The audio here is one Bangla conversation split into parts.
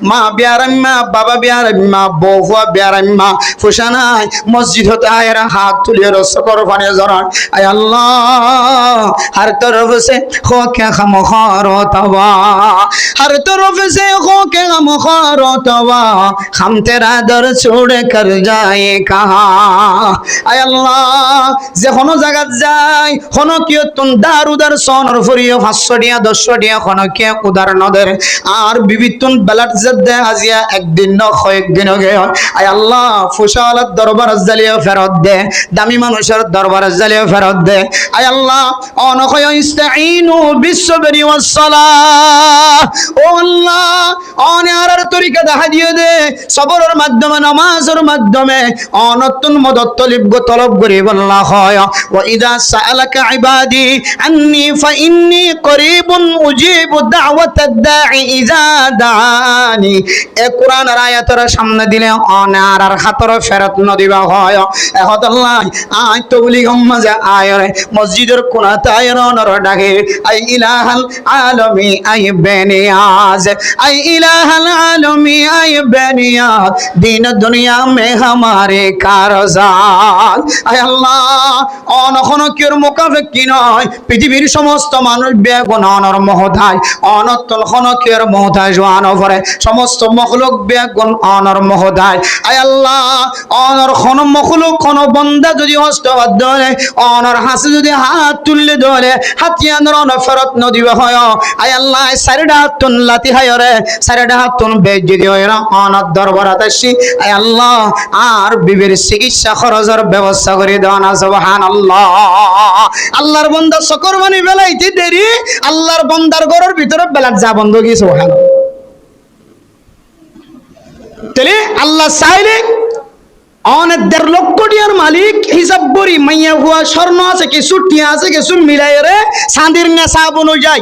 মা বিয়ারাম্মা বাবা বিয়ারাম্মা বউয়া বিয়ারাম্মা ফুসানাই মসজিদ হতে আয়েরা হাত তুলিয়ে রসকর পানি জরান আয় আল্লাহ हर तरफ से खो के गम खारोतवा हर तरफ से खो के गम खारोतवा हम तेरा दर छोड़ कर जाए कहाँ आय अल्लाह जे कोनो जगत जाय कोनो कियो तुम दार उदार सोनर फरियो 500 200 कोनो के उदार नदर আর বিবিতুন বেলাট জদ্দে আজিয়া একদিন ন কয়েকদিন গে আয় আল্লাহ ফুসালাত দরবার জালিয়া ফেরত দে দামি মানুষের দরবার জালিয়া ফেরত দে আয় আল্লাহ অনখয় ইস্তাইনু বিসবরি ওয়াস সালাহ ও আল্লাহ অনার তরিকা দেখা দিয়ে দে সবরের মাধ্যমে নামাজের মাধ্যমে অনতুন মদত তলব করিব আল্লাহ হয় ওয়া ইযা সাআলাকা ইবাদি আন্নী ফাইন্নী করিবুন উজিবু দাওয়াতাদ দাঈ ইযা দাআনি এ কোরআনের আয়াতের সামনে দিলে অনার আর হাতর ফেরত ন দিবা হয় এখন আল্লাহ আয় তো বলি গম্মাজে আয়রে মসজিদের কোনাতে আয়র অনর ডাকে আই ইলাহাল আলামি আই বেনিয়াজ আই ইলাহাল আলামি আই বেনিয়াজ দিন দুনিয়া মে হামারে কারজাত আয় আল্লাহ অনখন কির মুকাফে কি নয় পৃথিবীর সমস্ত মানুষ বেগুন অনর মহতায় অনতল খন কির মহতায় জওয়ান করে সমস্ত মখলুক বেগুন অনর মহতায় আয় আল্লাহ অনর খন মখলুক খন বান্দা যদি হস্তবাদ ধরে অনর হাসে যদি হাত তুললে ধরে হাতিয়ানোর অন ফেরত নদিবা হয় আয় আল্লাহ সারিডা হাতুন লাতি হায়রে সারিডা হাতুন বেজ্জিদি হয়রা অনর দরবারাত আসি আয় আল্লাহ আর বিবির চিকিৎসা খরচের ব্যবস্থা করে দেওয়া না সুবহানাল্লাহ আল্লাহর বান্দা সকরবানি বেলাইতে দেরি আল্লাহর বান্দার ঘরের ভিতরে বেলাত যা বন্ধ কি সুবহানাল্লাহ তাহলে আল্লাহ চাইলে অনেক 1.5 লক্ষ টাকার মালিক হিসাব করি মাইয়া হুয়া স্বর্ণ আছে কিছু টিয়া আছে কিছু মিলাই রে চাঁদির নেশাব অনুযায়ী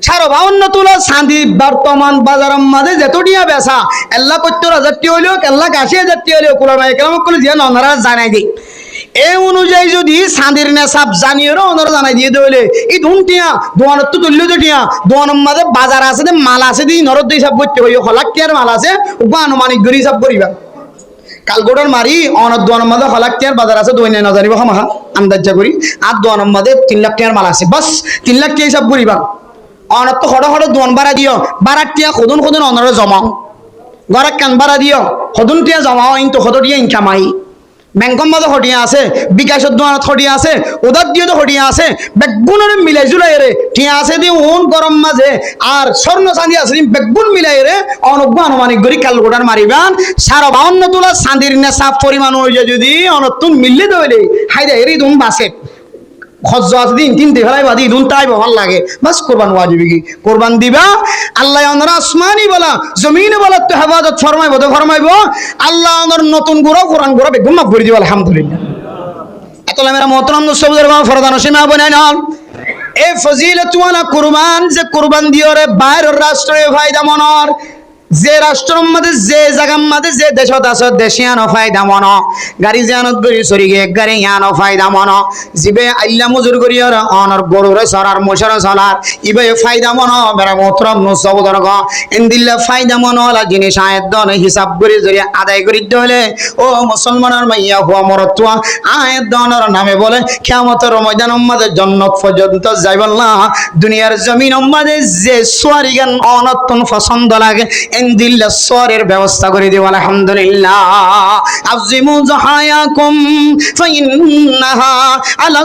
52 তোলা চাঁদি বর্তমান বাজারের মাঝে যত টিয়া বেচা 1,70,000 টাকা হলেও 1,80,000 টাকা হলেও কোলা ভাই কেমন করে দিয়ে ওনারা জানাই দিই এই অনুযায়ী যদি চাঁদির নেশাব জানিয়ে ওনারা জানাই দিয়ে দেবে এই ধুনটিয়া দোয়ানের তো তুললে তো টিয়া দোয়ানের মাঝে বাজার আছে মাল আছে দিয়ে নরদ হিসাব করতে হইব হলাক টিয়ার মাল আছে ওপা আনুমানিক করে হিসাব করিবা কালগোড়ার মারি অনার দোয়ানের মাঝে হলাক টিয়ার বাজার আছে 2 না জানিব হামাহা আন্দাজা করি আর দোয়ানের মাঝে 3 লাখ টাকার মাল আছে বাস 3 লাখ টাকা হিসাব করিবা অনার তো হড় হড় দোয়ান বাড়া দিও বারার টিয়া খুদুন অনারে জমাও ঘরে কান বাড়া দিও খুদুন টিয়া জমাও ইন তো হদ টিয়া ইনকামাই ব্যাংকর মাঝে হটিয়া আছে বিকাশের দোয়ানত হটিয়া আছে ওদার দিয়ে তো হটিয়া আছে বেগুনের মিলাই জুলাই রে টিয়া আছে দিয়ে ওন গরম মাঝে আর স্বর্ণ চাঁদি আছে বেগুন মিলাই রে অনব্য আনুমানিক গরি কালগোটার মারিবান 52 তোলা চাঁদির নেশাব পরিমাণ হয়ে যদি অনতুন মিললে দইলে হাইদা এরি তুমি বাসে খরচ আছে দিন কিনতে ফেলাই বাদি দুন তাই ভাল লাগে বাস কোরবান ওয়াজিব কি কোরবান দিবা আল্লাহ ওনারা আসমানি বলা জমিনে বলা তো হেফাজত ফরমাইবো তো ফরমাইবো আল্লাহ ওনার নতুন গুড়া কোরআন গুড়া বেগুন মাফ করে দিব আলহামদুলিল্লাহ এতলা মেরা মোহতরম সবুজের মা ফরদান সীমা বনাই না এই ফজিলত ওয়ালা কুরবান যে কুরবান দিওরে বাইরের রাষ্ট্রে ফায়দা মনর যে রাষ্ট্রের মধ্যে যে জায়গার মধ্যে যে দেশত আছে দেশিয়ানো ফায়দা মন গাড়ি জানত গরি সরিগে গাড়ি ইয়ানো ফায়দা মন জিবে আল্লাহ মজুর করি আর অনর গরুরে সরার মোশার সলার ইবে ফায়দা মন মেরা মোহতরম সবুজের গ ইনদিল্লা ফায়দা মন ওলা জিনিস আয়াত দন হিসাব করে যদি আদায় করি হলে ও মুসলমানের মাইয়া হুয়া মরতুয়া আয়াত দনের নামে বলে কিয়ামতের ময়দানের মধ্যে জান্নাত পর্যন্ত যাইবেন না দুনিয়ার জমিনের মধ্যে যে সোয়ারি গান অনতন পছন্দ লাগে ইনদিল্লা সোয়ারের ব্যবস্থা করে দিব আলহামদুলিল্লাহ আযিমু যাহায়াকুম ফাইন্নাহা আলা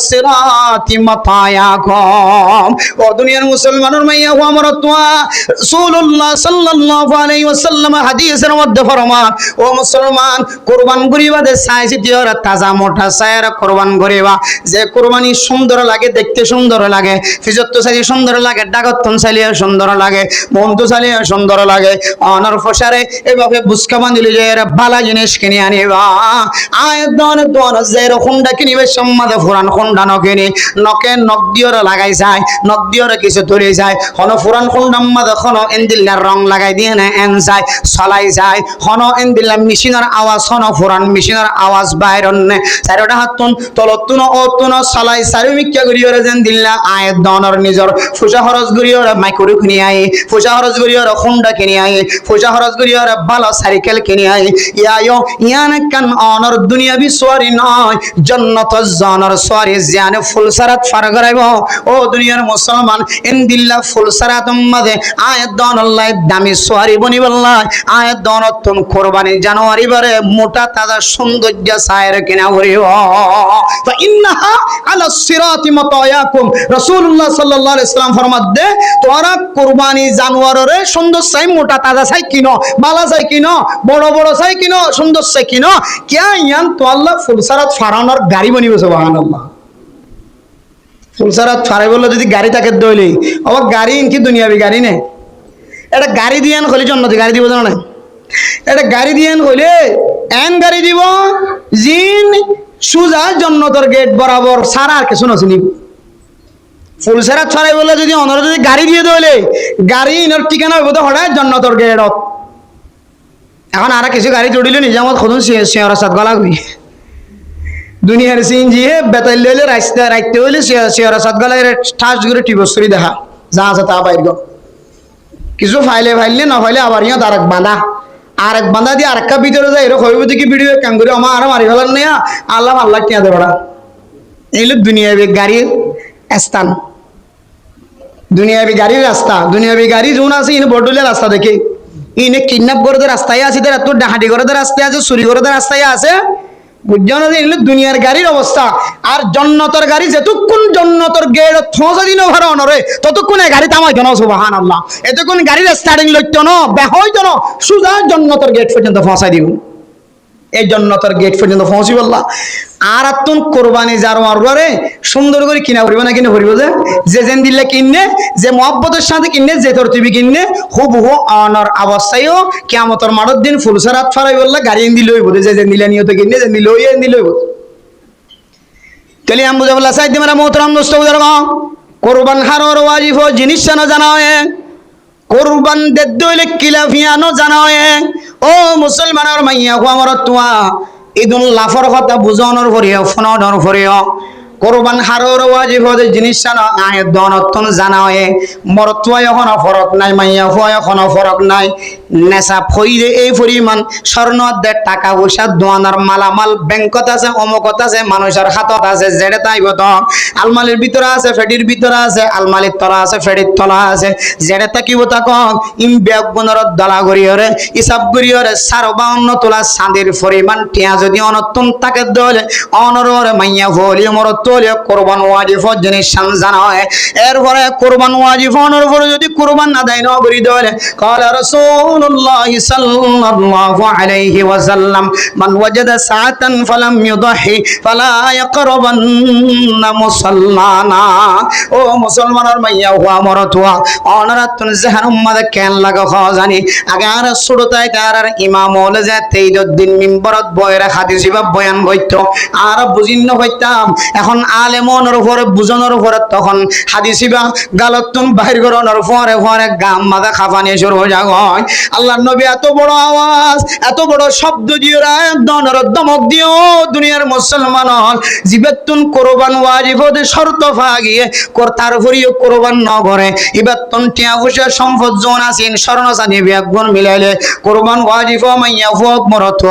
সিরাতি মাতায়াকুম ও দুনিয়ার মুসলমানের মাইয়া হুয়া মরতুয়া রাসূলুল্লাহ সাল্লাল্লাহু আলাইহি ওয়াসাল্লাম হাদিসের মধ্যে ফরমান ও মুসলমান কুরবান করিবা দে চাইছি দিওর তাজা মোটা সায়রা কুরবান করিবা যে কুরবানি সুন্দর লাগে দেখতে সুন্দর লাগে ফিজত চাইলে সুন্দর লাগে ডাগতন চাইলে সুন্দর লাগে মন তো চাইলে সুন্দর লাগে অনার ফসারে এভাবে বুসকা বাঁধিলে যে বালা জিনিস কিনে আনিবা আয় দন যে রকমটা কিনিবে সম্মাদে ফুরান খন্ডা নকিনি নকে নক দিওর লাগাই যায় নক দিওর কিছু ধরে যায় হন ফুরান খন্ডার মাঝে হন এন্দিল্লার রং লাগাই দিয়ে না এন যায় চলাই যায় হন এন্দিল্লা মেশিনের আওয়াজ হন ফুরান মেশিনের আওয়াজ বাইরন নে চারোটা হাতুন তলতুন অতুন চলাই চারিমিক্যা করিওরে যেন দিল্লা আয় দনর নিজর ফুসা খরচ করিওরে মাইকরি খুনি আই পয়সা খরচ করি আর হুন্ডা কিনে আই পয়সা খরচ করি আর ভালো সাইকেল কিনে আই ইয়ায়ো ইয়ান কান অনর দুনিয়াবি সোয়ারি নয় জান্নাত জানার সোয়ারি জানে ফুলসারাত ফার করাইব ও দুনিয়ার মুসলমান ইনদিল্লাহ ফুলসারাত মাদে আয়াত দন আল্লাহ দামি সোয়ারি বনিবাল্লাহ আয়াত দন তুম কুরবানি জানুয়ারি বারে মোটা তাজা সৌন্দর্য সায়ের কিনা করিও ফা ইন্নাহা আলা সিরাতি মাতায়াকুম রাসূলুল্লাহ সাল্লাল্লাহু আলাইহি সাল্লাম ফরমাত দে তোরা কুরবানি জানুয়ারে সুন্দর চাই মোটা তাজা চাই কিনো বালা চাই কিনো বড় বড় চাই কিনো সুন্দর চাই কিনো কিয়া ইয়ান তো আল্লাহ ফুলসারাত ফারানোর গাড়ি বনিব সুবহানাল্লাহ ফুলসারাত ফারাই বললে যদি গাড়ি থাকে দইলে আবার গাড়ি ইনকি দুনিয়াবি গাড়ি নে এটা গাড়ি দিয়ান হলে জন্নতি গাড়ি দিব জানো না এটা গাড়ি দিয়ান হলে এন গাড়ি দিব জিন সুজা জন্নতর গেট বরাবর সারা আর কিছু নছিনি ফুলসারাত ফারাই বললে যদি অনর যদি গাড়ি দিয়ে দইলে গাড়ি ইনর ঠিকানা হইব তো হঠাৎ জন্নতর গেটত এখন আর কিছু গাড়ি জড়িলে নিজামত খুদুন শিয়রা সাত গলা গই দুনিয়ার সিন জিয়ে বেতাইল লইলে রাস্তা রাখতে হইলে শিয়রা সাত গলা ঠাস করে টিবসরি দেখা যা আছে তা বাইর কিছু ফাইলে না ফাইলে আবার ইয়া আরেক বাঁধা দিয়ে আরেকটা ভিতরে যায় এরকম হইব দেখি ভিডিও কাম করে আমার আর মারি ফেলার নেই আল্লাহ টিয়া দেবো এইগুলো দুনিয়াবি গাড়ির স্থান দুনিয়াবি গাড়ির রাস্তা দুনিয়াবি গাড়ি যোন আছে ইনি বড়ডুলিয়া রাস্তা দেখে ইনে কিডন্যাপ করে রাস্তায় আছে এত ডাহাটি করে রাস্তায় আছে চুরি করে রাস্তায় আছে বুঝছো না যে এগুলো দুনিয়ার গাড়ির অবস্থা আর জন্নতর গাড়ি যেতক্ষণ জন্নতর গেট থোঁসা দিন ঘর অনরে ততক্ষণ গাড়ি তামাই কেন সুবহানাল্লাহ এতক্ষণ গাড়ির স্টার্টিং লইতো না বেহইতো না সুজা জন্নতর গেট পর্যন্ত পৌঁছাই দিব এই জন্নতর গেট পর্যন্ত পৌঁছি বললা আর আত্মন কোরবানি যার মারবারে সুন্দর করে কিনা করিব না কিনে করিব যে যেন দিলে কিনে যে মহব্বতের সাথে কিনে যে তরতিবি কিনে হুবহু অনর অবস্থায়ও কিয়ামতের মাঠের দিন ফুলসারাত ফারাই বললা গাড়ি এনে লইব যে যেন দিলে নিয়ত কিনে যে নিল ওই এনে লইব তাহলে আমি বুঝা বললা সাইদ মেরা মোহতরম দোস্ত বুঝার কোরবান হারর ওয়াজিব জিনিস না জানাও কোরবান দেদ্দইলে কিলাফিয়ানো জানাও ও মুসলমানের মাইয়া হো আমার তুয়া ঈদুল লাফর কথা বুঝানোর পরেও ফোনানোর পরেও কোরবান হারর ওয়াজিব জিনিস জানা আয় দনতন জানা হয় মরতুয়া এখনো ফরক নাই মাইয়া হওয়া এখনো ফরক নাই নেশা ফইরে এই পরিমাণ স্বর্ণ দেড় টাকা পয়সা দোয়ানার মালামাল ব্যাংকত আছে অমুকত আছে মানুষের হাতত আছে যেটা তাইব তো আলমালির ভিতরে আছে ফেডির ভিতরে আছে আলমালির তলা আছে ফেডির তলা আছে যেটা তাকিব তাক ইম ব্যাগ বনর দলা গড়িয়রে হিসাব গড়িয়রে 52 তোলা চাঁদের পরিমাণ টিয়া যদি অনতন তাকে দলে অনরে মাইয়া হলি মরত কোরবান ওয়াজিব জিনিস জানা হয় এরপরে কোরবান ওয়াজিব হওয়ার পরে যদি কোরবান আদায় না করি দেওয়া قال رسول الله صلى الله عليه وسلم من وجد ساعة فلم يضحي فلا يقربن مصلانا ও মুসলমানের মাইয়া হুয়া মরতুয়া অনরাতুন জাহান উম্মাদ কেন লাগা জানি আগে আর সুরতায় তার ইমাম হলে যে 23 দিন মিম্বরত বয়রা হাদিস বা বয়ান হইতো আর বুঝিন্ন হইতাম এখন আলেমনের উপরে বুঝানোর উপরে তখন হাদিসিবা গালতুন বাহির করানোর পরে পরে গাম মাথা খাফানি শুরু হয়ে যায় আল্লাহর নবী এত বড় আওয়াজ এত বড় শব্দ দিয়ে দনর দমক দিও দুনিয়ার মুসলমান জিবেতুন কোরবান ওয়াজিব শর্ত ফাগিয়ে তার উপরেও কোরবান ন করে ইবাতুন টিয়া পয়সা সম্পদ জন আছেন স্বর্ণ চাঁদি ব্যাগুন মিলাইলে কোরবান ওয়াজিব মাইয়া হোক মরত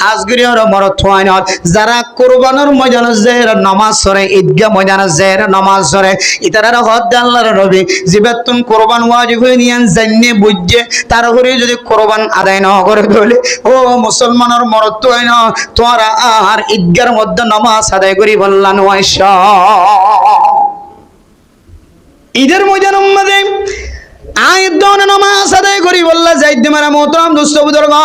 হাজগিরিয়র মরত হয় না যারা কোরবানের ময়দানে জের নামাজ পড়ে ঈদগাহ ময়দানে জের নামাজ পড়ে ইতারা হদ আল্লাহর নবী জিবেতুন কোরবান ওয়াজিব হয়ে নিয়ান জান্নে বুঝে তার উপরে যদি কোরবান আদায় না করে বলে ও মুসলমানের মরত হয় না তোরা আর ঈদগাহর মধ্যে নামাজ আদায় করি বললান ওয়াইশা ঈদের ময়দানের মধ্যে আইদন নামাজ আদায় করি বললা যাইতে মারা মোহতরম দোস্ত বুজুর্গ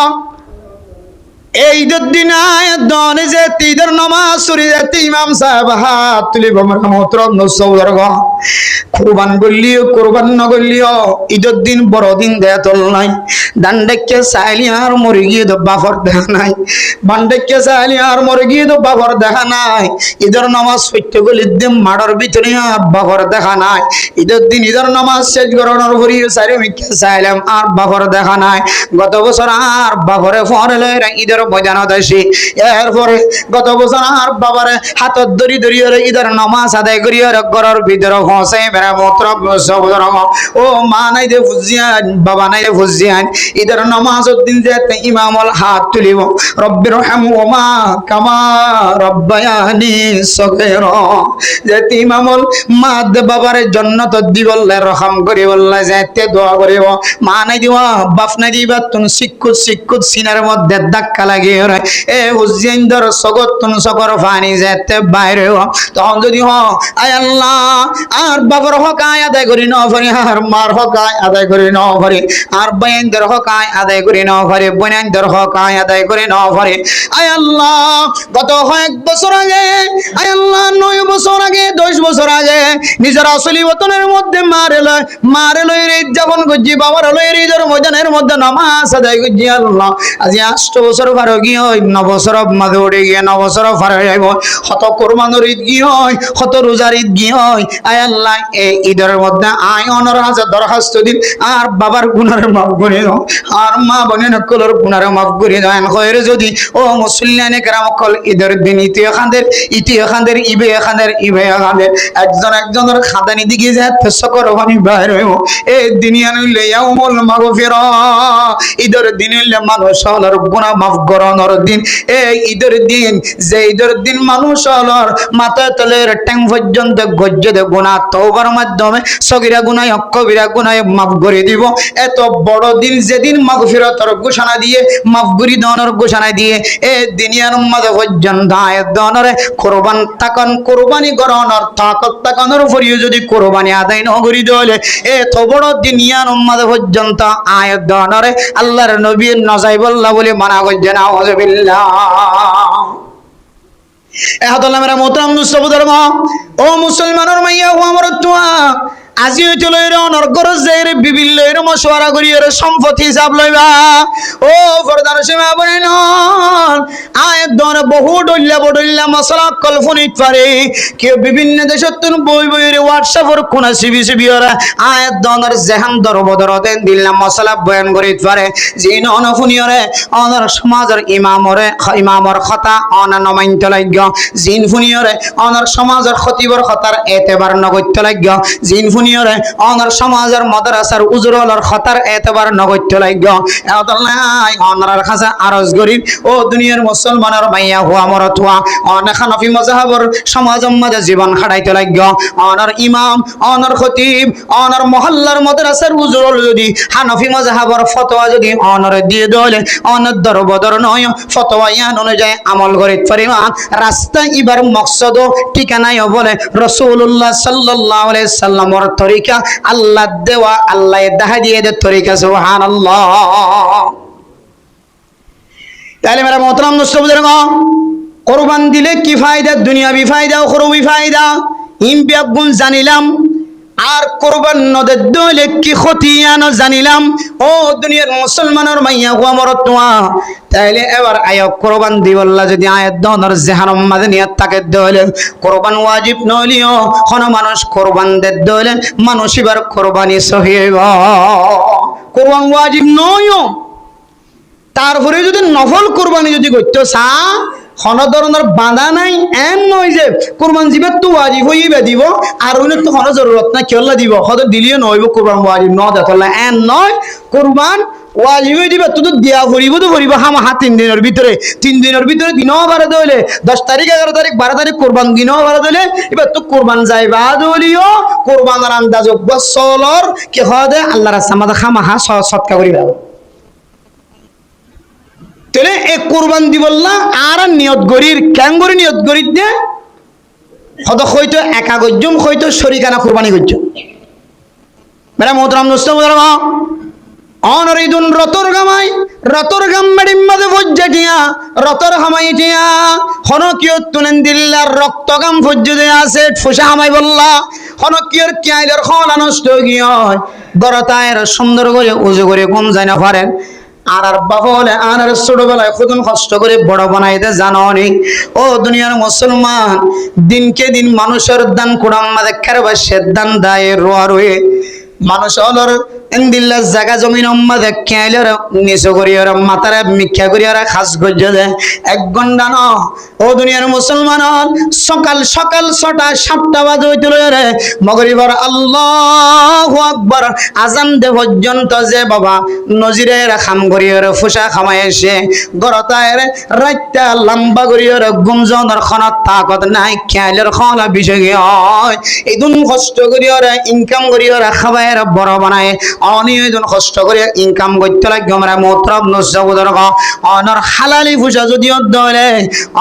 এই দিন আইদন যে ঈদের নামাজ পড়ি যেতে ইমাম সাহেব হাত তুলি মারা মোহতরম দোস্ত বুজুর্গ কোরবান করলিও কোরবান না করলিও ঈদের দিন বড় দিন দেয়া তোল নাই ডান্ডেকে চাইলি আর মরে গিয়ে তো বাফর দেখা নাই বান্ডেকে চাইলি আর মরে গিয়ে তো বাফর দেখা নাই ঈদের নামাজ পড়তে গেলে দিন মাড়ার ভিতরে আর বাফর দেখা নাই ঈদের দিন ঈদের নামাজ শেষ করানোর পরে চারিমিকে চাইলাম আর বাফর দেখা নাই গত বছর আর বাফরে ফরে লয় ঈদের ময়দান আসি এরপরে গত বছর আর বাবারে হাতত ধরি ধরিয়ে ঈদের নামাজ আদায় করিয়ে ঘরের ভিতরে পৌঁছে বেড়া মোত্রব সবর ও মা নাই দে ফুজিয়ান বাবা নাই দে ফুজিয়ান ঈদের নামাজের দিন যেতে ইমামল হাত তুলিব রব্বির রহমহুমা কামা রব্বায়ানি সগীরা যেতে ইমামল মা দে বাবার জান্নাত দিবল্লে রহম করি বললে যেতে দোয়া করিব মা নাই দিবা বাপ নাই দিবা তুন শিক্ষুত সিনার মধ্যে ধাক্কা লাগিয়ে রে এ হুজিয়ান দর সগত তুন সকর ফানি যেতে বাইরে তখন যদি হ আয় আল্লাহ আর বাবার হক আদায় করি না পারি আর মার হক আদায় করি না পারি আর বয়ানদের হক আদায় করি না পারি বয়ানদের হক আদায় করি না পারি আয় আল্লাহ গত কয়েক বছর আগে আয় আল্লাহ 9 বছর আগে 10 বছর আগে নিজের আসলি বতনের মধ্যে মারে লই রে যাপন করছি বাবার লই রে ঈদের ময়দানের মধ্যে নামাজ আদায় করছি আল্লাহ আজি 8 বছর পার গিয়ে 9 বছর মাঝে উঠে গিয়ে 9 বছর পার হয়ে যাইব কত কোরবানোর ঈদ গিয়ে হয় কত রোজার ঈদ গিয়ে হয় আয় আল্লাহ এই ঈদের মধ্যে আয় অনর হাজার দরখাস্ত দিন আর বাবার গুনার মাফ করে দাও আর মা বোনের সকলের গুনার মাফ করে দাও এন যদি ও মুসলিয়ানে কেরাম কল ঈদের দিন ইতি এখানদের ইবে এখানদের একজনের খাদানি দিকে যায় সকর হনি বাইর হইব এই দিনিয়া নইলে ইয়াউমুল মাগফিরা ঈদের দিন হইলে মানুষ হলার গুনাহ মাফ করানোর দিন এই ঈদের দিন যে ঈদের দিন মানুষ হলার মাথা তলের ট্যাং পর্যন্ত গজ্জে গুনাহ তওবার মাধ্যমে সগীরা গুনাহ কবিরা গুনাহ মাফ করে দিব এত বড় দিন যেদিন মাগফিরাতের ঘোষণা দিয়ে মাফ করে দেওয়ার ঘোষণা দিয়ে এই দুনিয়ার মধ্যে পর্যন্ত আয়াত দেওয়ার কোরবানি করানোর তাকত তাকানোর পরেও যদি কোরবানি আদায় না করি দিলে এত বড় দুনিয়ার মধ্যে পর্যন্ত আয়াত দেওয়ার আল্লাহর নবী নজাই বল্লা বলে মানা করছেন আউযুবিল্লাহ এহতলা মেরা মোহতারাম মুসলিম ও মুসলমানের মাইয়া ও আমার তুয়া আজি হইতে লইরে অনর গরজ যাইরে বিবিল লইরে মশওয়ারা করিয়ে সম্পত্তি হিসাব লইবা ও ফরদার সীমা বলেন আয়াত দর বহু ডল্লা মশলা কল্পনিত পারে কেউ বিভিন্ন দেশের তুন বইরে হোয়াটসঅ্যাপের কোন সিবি ওরা আয়াত দর জেহান দর বদর দেন দিল্লা মশলা বয়ান করিত পারে জিন অনফুনিয়রে অনর সমাজের ইমামর কথা অনানমাইন্ত লাগি জিন ফুনিয়রে অনর সমাজের খতিবর কথার এতেবার নগত্য লাগি জিন অনর সমাজের মাদ্রাসার উজরলর খতার এতবার নগত্য লাগি অনরার কাছে আরজ গরিব ও দুনিয়ার মুসলমানের মাইয়া হুয়া মরত হুয়া অনেক হানফি মযহাবর সমাজের মাঝে জীবন খাটাইতে লাগি অনর ইমাম অনর খতিব অনর মহল্লার মাদ্রাসার উজরল যদি হানফি মযহাবর ফতোয়া যদি অনর দিয়ে দলে অনর দরবদর নয় ফতোয়া ইয়ান অনুযায়ী আমল করিত পারিমান রাস্তা ইবার মকসদ ঠিকানায় বলে রাসূলুল্লাহ সাল্লাল্লাহু আলাইহি সাল্লামের তরিকা আল্লাহ দেওয়া আল্লাহ দেখা দিয়ে দে তরিকা সুবহানাল্লাহ তাহলে মেরা মোহতারাম মুসলিম কুরবান দিলে কি ফায়দা দুনিয়াবি ফায়দা উখরাবি ফায়দা ইমবিয়াক গুণ জানিলাম আর কুরবান নদের দলে কি ক্ষতিয়ান জানিলাম ও দুনিয়ার মুসলমানের মাইয়া হুয়া মরতুয়া তাইলে এবার আয়াত কুরবান দিবল্লা যদি আয়াত দনর জাহান্নাম মাঝে নিয়ত থাকে দলে কুরবান ওয়াজিব নলিও কোন মানুষ কুরবান দে দলে মানুষ এবার কুরবানি সহিব কুরবান ওয়াজিব নয়ও তারপরে যদি নফল কুরবানি যদি করতে চা কোন ধরনের বাধা নাই এন নয় যে কুরবান জিবে তো ওয়াজিব হইবে দিব আর ওনে তো কোনো জরুরত না কেলা দিব হদ দিলিও নইব কুরবান ওয়াজিব ন দেখলা এন নয় কুরবান ওয়াজিব দিবে তো দিয়া ভরিব তো ভরিব হামা 3 দিনের ভিতরে 3 দিনের ভিতরে দিনও বারে দইলে 10 তারিখ 11 তারিখ 12 তারিখ কুরবান দিনও বারে দইলে এবার তো কুরবান যাইবা দলিও কুরবানের আন্দাজ বছলর কি হদে আল্লাহর রাস্তায় খামা সৎকা করিবা তেলে এক কুরবান দিবল্লা আর নিয়ত গরির ক্যাঙ্গরি নিয়ত গরির দে হদ হয়তো একা গজ্জুম হয়তো শরিকানা কুরবানি গজ্জুম মেরা মোহতারাম মুসলিম অনর ইদুন রতর গাম মেডিম মাদে ফজ্জাটিয়া রতর হামাইটিয়া হনকিয়ত তুনেন দিল্লার রক্তগাম ফজ্জে দে আছে ফুসা হামাই বললা হনকিয়র কিয়াইলের খলা নষ্ট গিয়ে গরতায়ের সুন্দর করে উজু করে কম যায় না পারেন আর বাবা বলে আর ছোটবেলায় খুদন কষ্ট করে বড় বানাইতে জানি ও দুনিয়ার মুসলমান দিনকে দিন মানুষের দান কুড়াম মাঝে খেরবাসের দান দায়ে রোয়া রয়ে মানুষ হলর এন্দিল্লা জায়গা জমিন উম্মাদে কেলের নিচু করিয়ার মাথারে মিথ্যা করিয়ার খাস গজ্জে দেয় 1 ঘন্টা ন ও দুনিয়ার মুসলমান সকাল সকাল 6টা 7টা বাজে হইতে রে মগরিবার আল্লাহু আকবার আজান দে পর্যন্ত যে বাবা নজিরের খাম করিয়ার ফুসা খামায় এসে গরতায়ের রাতটা লম্বা করিয়ার গুমজনের খনত তাকত নাই খেলের খলা বিষয় হয় এইদুন কষ্ট করিয়ার ইনকাম করিয়ার খাবায়ের বড় বানায় অনিয়জন কষ্ট করে ইনকাম করতে লাগে আমরা মোত্রব নসবুদর অনর হালালি ফুসা যদি দলে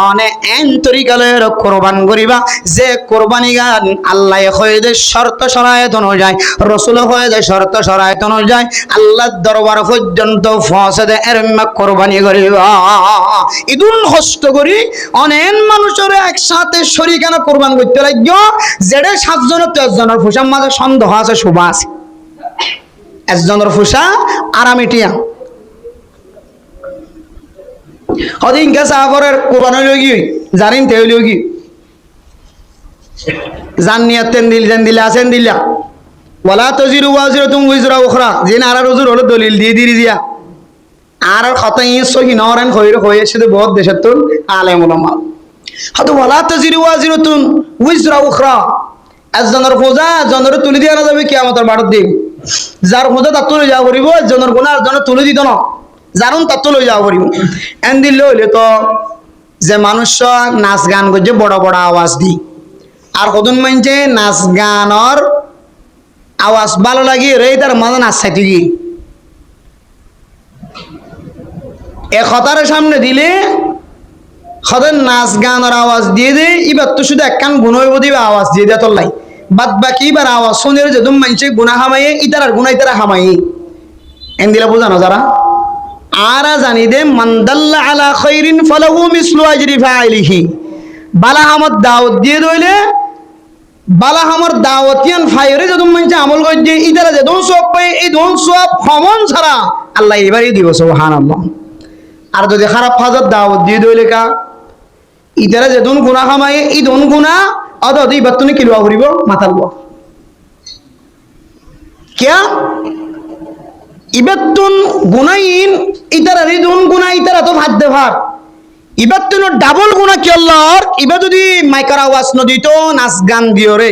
অনে এন তরিকালের কুরবান করিবা যে কুরবানি গান আল্লাহ হয়ে দে শর্ত শরায়ত অনুযায়ী রাসূল হয়ে দে শর্ত শরায়ত অনুযায়ী আল্লাহর দরবার পর্যন্ত পৌঁছে দে এরম কুরবানি করিবা ইদুন কষ্ট করি অনেক মানুষের একসাথে শরীকানা কুরবান করতে লাগে যেটা 7 জনের 10 জনের ফুসার মাঝে সন্দেহ আছে শোভা আছে 1 জনের ফুসা আরামিটিয়া হদিন কে সাগরের কুরবানি লগি জারিন তেল লগি জান্নিয়াতেন দিল আছেন দিলা ওয়ালা তাজিরু ওয়াজিরাতুম উযরা উখরা জিন আর রুজুর হলো দলিল দিয়ে দিয়া আর কথা ই সহি নরেন কইরে হয়েছে তো বহুত দেশের তো আলেম উলামা হয়তো ওয়ালা তাজিরু ওয়াজিরাতুম উযরা উখরা একজনের খোঁজা জনের তুলি দিয়া না যাবে কিয়ামতের বাড়ির দিন যার খোঁজা তা তুলে যাওয়া করিব জনের গুনাহ জনের তুলে দিত না জারুন তা তুলে যাওয়া করিব এন দিল হইলে তো যে মানুষ নাচ গান করছে বড় বড় আওয়াজ দি আর কতদিন মানছে নাচ গানর আওয়াজ ভালো লাগে রে তার মাঝে নাচ চাইতে গিয়ে এ কথার সামনে দিলে সদের নাচ গানের আওয়াজ দিয়ে দে এবার তো শুধু একখান গুণ হইব দিবে আওয়াজ দিয়ে দেয় তোর লাই বাদ বাকি এবার আওয়াজ শুনে যে তুমি মানছে গুণা হামাইয়ে ইতার আর গুণা ইতারা হামাই এন দিলে বোঝানো যারা আর জানি দে মানদাল্লা আলা খাইরিন ফালাহু মিসলু আজরি ফাইলিহি বালা হামদ দাওয়াত দিয়ে দইলে বালা হামর দাওয়াতিয়ান ফাইরে যে তুমি মানছে আমল করছে ইতারা যে দোন সব পাই এই দোন সব ভ্রমণ ছাড়া আল্লাহ এবারই দিব সুবহানাল্লাহ আর যদি খারাপ ফাজার দাওয়াত দিয়ে দইলে কা ইতারা যে দোন গুণা হামাই এই দোন গুণা অদ অদ ইবার তুমি কিলুয়া করিব মাথা লুয়া কিয়া ইবাতুন গুনাইন ইতারা রিদুন গুনা ইতারা তো ভাত দে ভাত ইবাতুন ডাবল গুনা কি আল্লাহর ইবা যদি মাইকার আওয়াজ ন দিত নাচ গান দিও রে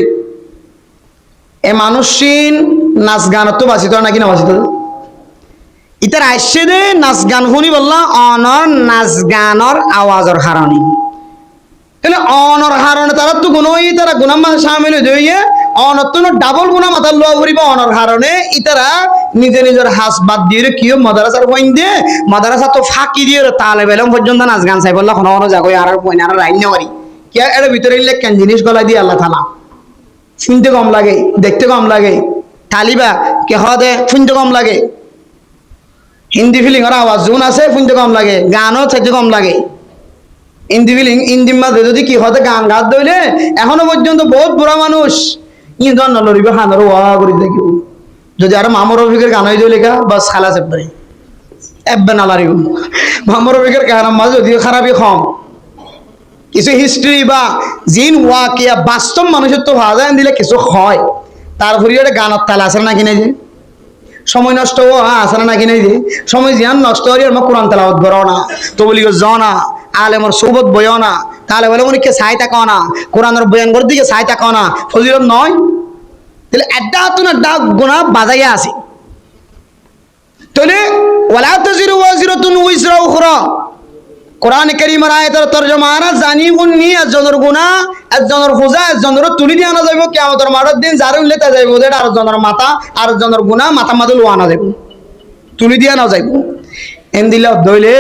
এ মানুষিন নাচ গান তো বাসিত নাকি না বাসিত ইতারা আইসে দে নাচ গান শুনি বললা অনর নাচ গানর আওয়াজর হারানি তাহলে অনর হারণে তারা তো গুণ তারা গুণার মাঝে সামিল হয়ে অনর ডাবল গুণা মাথার লোয়া করিব অনর হারণে ইতারা নিজে নিজের হাস বাদ দিয়ে কিও মাদ্রাসার পয়েন্ট দিয়ে মাদ্রাসা তো ফাঁকি দিয়ে তালে বেলম পর্যন্ত নাচ গান চাই বললা কোনো কোনো জায়গায় আর পয়েন্ট আর রাইন নেওয়ারি কি এর ভিতরে ইলে কেন জিনিস গলায় দিয়ে আল্লাহ থালা শুনতে কম লাগে দেখতে কম লাগে তালিবা কে হদে শুনতে কম লাগে হিন্দি ফিলিংয়ের আওয়াজ জোন আছে শুনতে কম লাগে গানও চাইতে কম লাগে হিন্দি ফিলিং হিন্দি মাঝে যদি কি হতে গান গাত দইলে এখনো পর্যন্ত বহুত বুড়া মানুষ ই ধর নলরিবে হানার ওয়া করে দেখিব যদি আর মামর রফিকের গান হয়ে দইলে কা বাস খালা সেপারি এববে না লারিব মামর রফিকের গান মাঝে যদিও খারাপই কম কিছু হিস্ট্রি বা জিন ওয়াকিয়া বাস্তব মানুষের তো ভাজা দিলে কিছু হয় তারপরে একটা গানের তালে আসে না কিনে যে সময় নষ্ট আসে না কিনে যে সময় জিয়ান নষ্ট হলে আমার কোরআন তেলাওয়াত করো না তো বলি जना আলেমর সুবত বইও না তাহলে বলে মনে কে সাই তাকাও না কোরআনের বয়ান করে দিকে সাই তাকাও না ফজিলত নয় তাহলে একটা তো না ডাক গুনাহ বাজাইয়া আছে তাহলে ওয়ালা তাজিরু ওয়াজিরাতুন উযরা উখরা কোরআন কারীমের আয়াতের তরজমা আনা জানি উন্নি একজনের গুনাহ একজনের খুজা একজনের তুলি দিয়ে আনা যাইব কিয়ামতের মাঠের দিন যার উল্লেতা যাইব যে আরেকজনের মাথা আরেকজনের গুনাহ মাথা মাদুল আনা যাইব তুলি দিয়ে আনা যাইব এন দিলা দইলে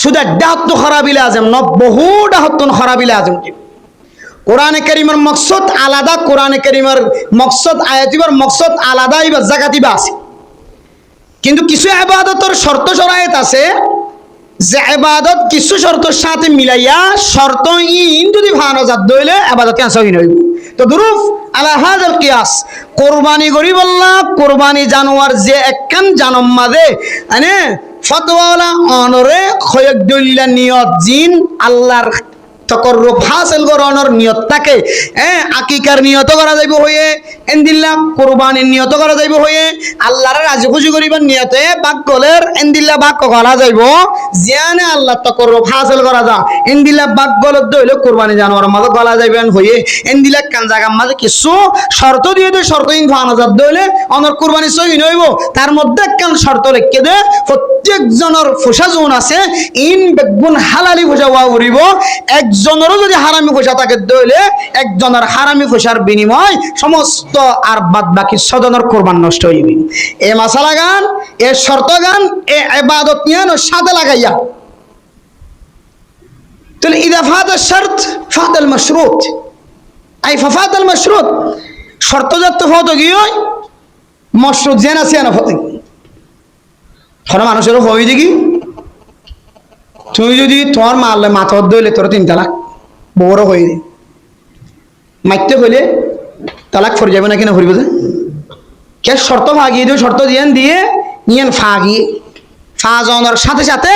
শুধু ডাহত্তু খারাবিলে আজম ন বহু ডাহত্তুন খারাবিলে আজম কোরআনে কারীমের মকসদ আলাদা কোরআনে কারীমের মকসদ আয়াতিবার মকসদ আলাদা ইবা জাকাতিবা আছে কিন্তু কিছু ইবাদতের শর্ত শরায়েত আছে যে ইবাদত কিছু শর্তের সাথে মিলাইয়া শর্ত ইন যদি ভানো জাত দইলে ইবাদত ক্যান্সেল হইব তো দুরুফ আলা হাযাল কিয়াস কুরবানি করি বললা কুরবানি জানোয়ার যে একখান জানম মাদে মানে ফতওয়ালা অনরে খয়ক দলিলা নিয়ত জিন আল্লাহর তকররুব হাসিল করানোর নিয়ত থাকে আকিকার নিয়ত করা যাইব হয়ে এন্দিল্লা কুরবানির নিয়ত করা যাইব হয়ে আল্লাহর রাজি খুশি করিবার নিয়তে বাক্যলের এন্দিল্লা বাক্য করা যাইব জিয়ানে আল্লাহ তকররুব হাসিল করা যা এন্দিল্লা বাক্যলত দইলে কুরবানি জানোয়ার মাঝে গলা যাইবেন হয়ে এন্দিল্লা কান জায়গার মাঝে কিছু শর্ত দিয়ে দে শর্ত ইন ফানাজাত দইলে অনর কুরবানি সহি নইব তার মধ্যে কান শর্ত লিখে দে প্রত্যেক জনের ফুসা জোন আছে ইন বেগুন হালালি ফুসা ওয়া উড়িব একজনেরও যদি হারামি ফুসা থাকে দইলে একজনের হারামি ফুসার বিনিময় সমস্ত আর বাদ বাকি সজনের কুরবান নষ্ট হইবে এ মাসালা গান এ শর্ত গান এ ইবাদত নিয়ে সাথে লাগাইয়া তাহলে ইদা ফাতা শর্ত ফাতাল মাশরুত আই ফাতাল মাশরুত শর্ত যত ফটো গিয়ে মাশরুত জেনা সিয়ানা ফটো কোন মানুষের হই দেখি তুই যদি তোমার মারলে মাথার দইলে তোর 3 তালাক বড় হয়ে দে মাইতে হইলে তালাক ফর যাবে না কিনা ফরিবে কে শর্ত ভাগিয়ে দিও শর্ত দিয়ে নিয়েন ফাগিয়ে ফা জানার সাথে সাথে